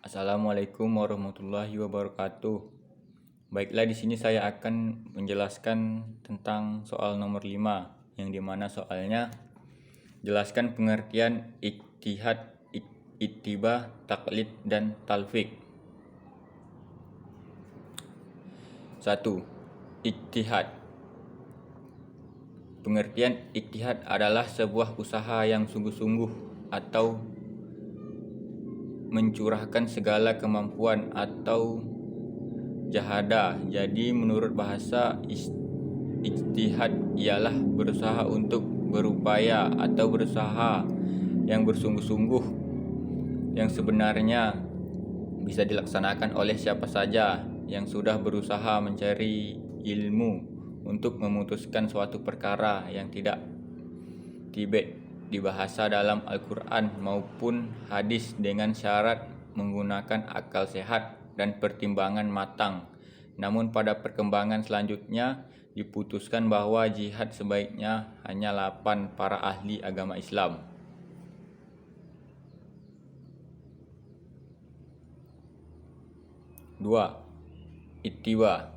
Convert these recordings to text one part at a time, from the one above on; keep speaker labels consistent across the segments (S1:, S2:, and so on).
S1: Assalamualaikum warahmatullahi wabarakatuh. Baiklah, di sini saya akan menjelaskan tentang soal nomor 5, yang dimana soalnya jelaskan pengertian ijtihad, ittibah, taklid, dan talfiq. 1. Ijtihad. Pengertian ijtihad adalah sebuah usaha yang sungguh-sungguh atau mencurahkan segala kemampuan atau jahada. Jadi menurut bahasa, ijtihad ialah berusaha untuk berupaya atau berusaha yang bersungguh-sungguh, yang sebenarnya bisa dilaksanakan oleh siapa saja yang sudah berusaha mencari ilmu untuk memutuskan suatu perkara yang tidak dibahasa dalam Al-Quran maupun hadis dengan syarat menggunakan akal sehat dan pertimbangan matang. Namun pada perkembangan selanjutnya diputuskan bahwa jihad sebaiknya hanya 8 para ahli agama Islam. Dua, ittiba.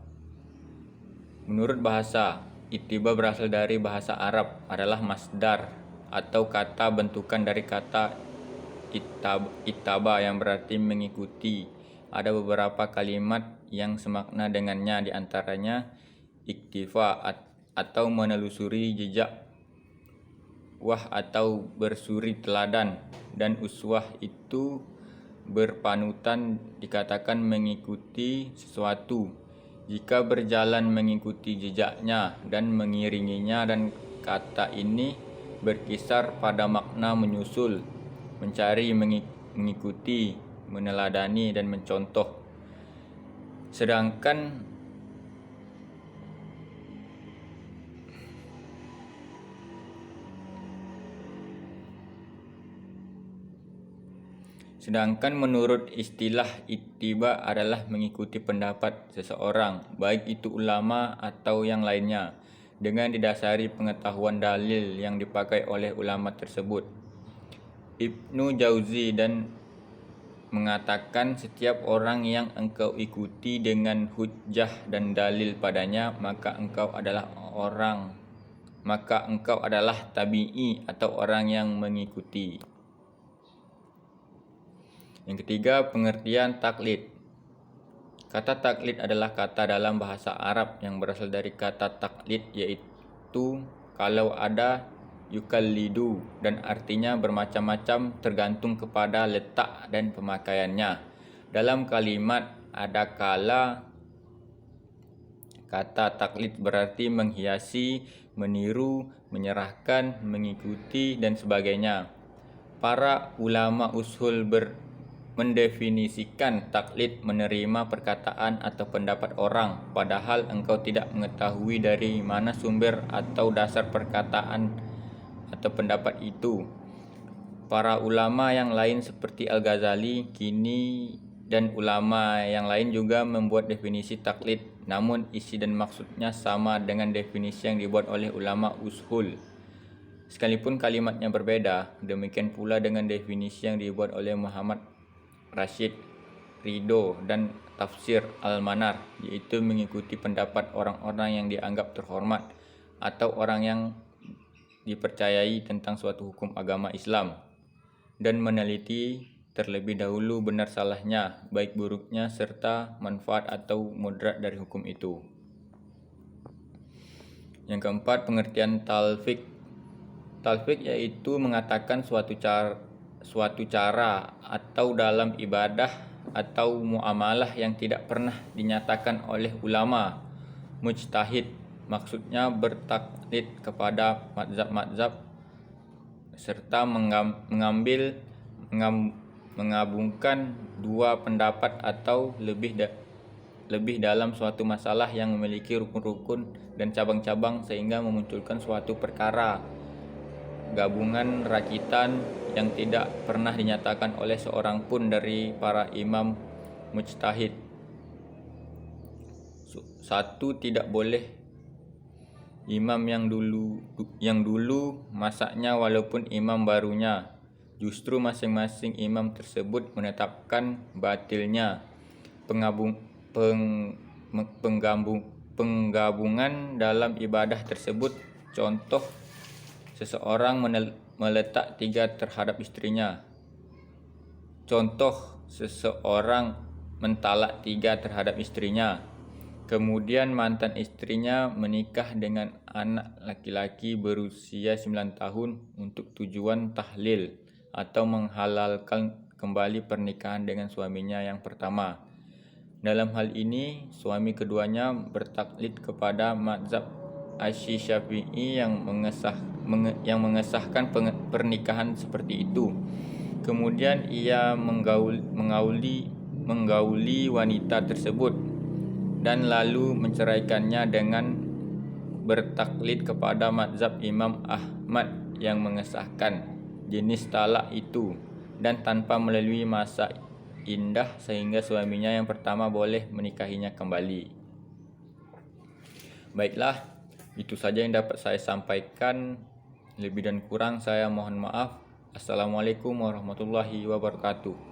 S1: Menurut bahasa, ittiba berasal dari bahasa Arab, adalah masdar atau kata bentukan dari kata ittaba yang berarti mengikuti. Ada beberapa kalimat yang semakna dengannya, diantaranya iktifa atau menelusuri jejak, wah atau bersuri teladan, dan uswah itu berpanutan, dikatakan mengikuti sesuatu jika berjalan mengikuti jejaknya dan mengiringinya, dan kata ini berkisar pada makna menyusul, mencari, mengikuti, meneladani, dan mencontoh. Sedangkan menurut istilah ittiba adalah mengikuti pendapat seseorang, baik itu ulama atau yang lainnya, dengan didasari pengetahuan dalil yang dipakai oleh ulama tersebut. Ibnu Jauzi dan mengatakan setiap orang yang engkau ikuti dengan hujjah dan dalil padanya, maka engkau adalah tabi'i atau orang yang mengikuti. Yang ketiga, pengertian taklid. Kata taklid adalah kata dalam bahasa Arab yang berasal dari kata taklid, yaitu kalau ada yukallidu, dan artinya bermacam-macam tergantung kepada letak dan pemakaiannya. Dalam kalimat ada kala kata taklid berarti menghiasi, meniru, menyerahkan, mengikuti, dan sebagainya. Para ulama ushul mendefinisikan taklid menerima perkataan atau pendapat orang, padahal engkau tidak mengetahui dari mana sumber atau dasar perkataan atau pendapat itu. Para ulama yang lain seperti Al-Ghazali dan ulama yang lain juga membuat definisi taklid, namun isi dan maksudnya sama dengan definisi yang dibuat oleh ulama ushul, sekalipun kalimatnya berbeda. Demikian pula dengan definisi yang dibuat oleh Muhammad Rashid Ridho dan tafsir Al-Manar, yaitu mengikuti pendapat orang-orang yang dianggap terhormat atau orang yang dipercayai tentang suatu hukum agama Islam, dan meneliti terlebih dahulu benar salahnya, baik buruknya, serta manfaat atau mudarat dari hukum itu. Yang keempat, pengertian talfiq. Talfiq yaitu mengatakan suatu cara atau dalam ibadah atau muamalah yang tidak pernah dinyatakan oleh ulama mujtahid. Maksudnya bertaklid kepada mazhab-mazhab serta menggabungkan dua pendapat atau lebih dalam suatu masalah yang memiliki rukun-rukun dan cabang-cabang sehingga memunculkan suatu perkara gabungan rakitan yang tidak pernah dinyatakan oleh seorang pun dari para imam mujtahid. Satu, tidak boleh imam yang dulu masaknya walaupun imam barunya Justru masing-masing imam tersebut menetapkan batilnya penggabungan dalam ibadah tersebut. Contoh, seseorang meletak 3 terhadap istrinya. Contoh, seseorang mentalak 3 terhadap istrinya. Kemudian mantan istrinya menikah dengan anak laki-laki berusia 9 tahun untuk tujuan tahlil atau menghalalkan kembali pernikahan dengan suaminya yang pertama. Dalam hal ini, suami keduanya bertaklid kepada mazhab Asy-Syafi'i yang mengesahkan pernikahan seperti itu. Kemudian ia menggauli wanita tersebut dan lalu menceraikannya dengan bertaklid kepada mazhab Imam Ahmad yang mengesahkan jenis talak itu dan tanpa melalui masa indah sehingga suaminya yang pertama boleh menikahinya kembali. Baiklah, itu saja yang dapat saya sampaikan. Lebih dan kurang saya mohon maaf. Assalamualaikum warahmatullahi wabarakatuh.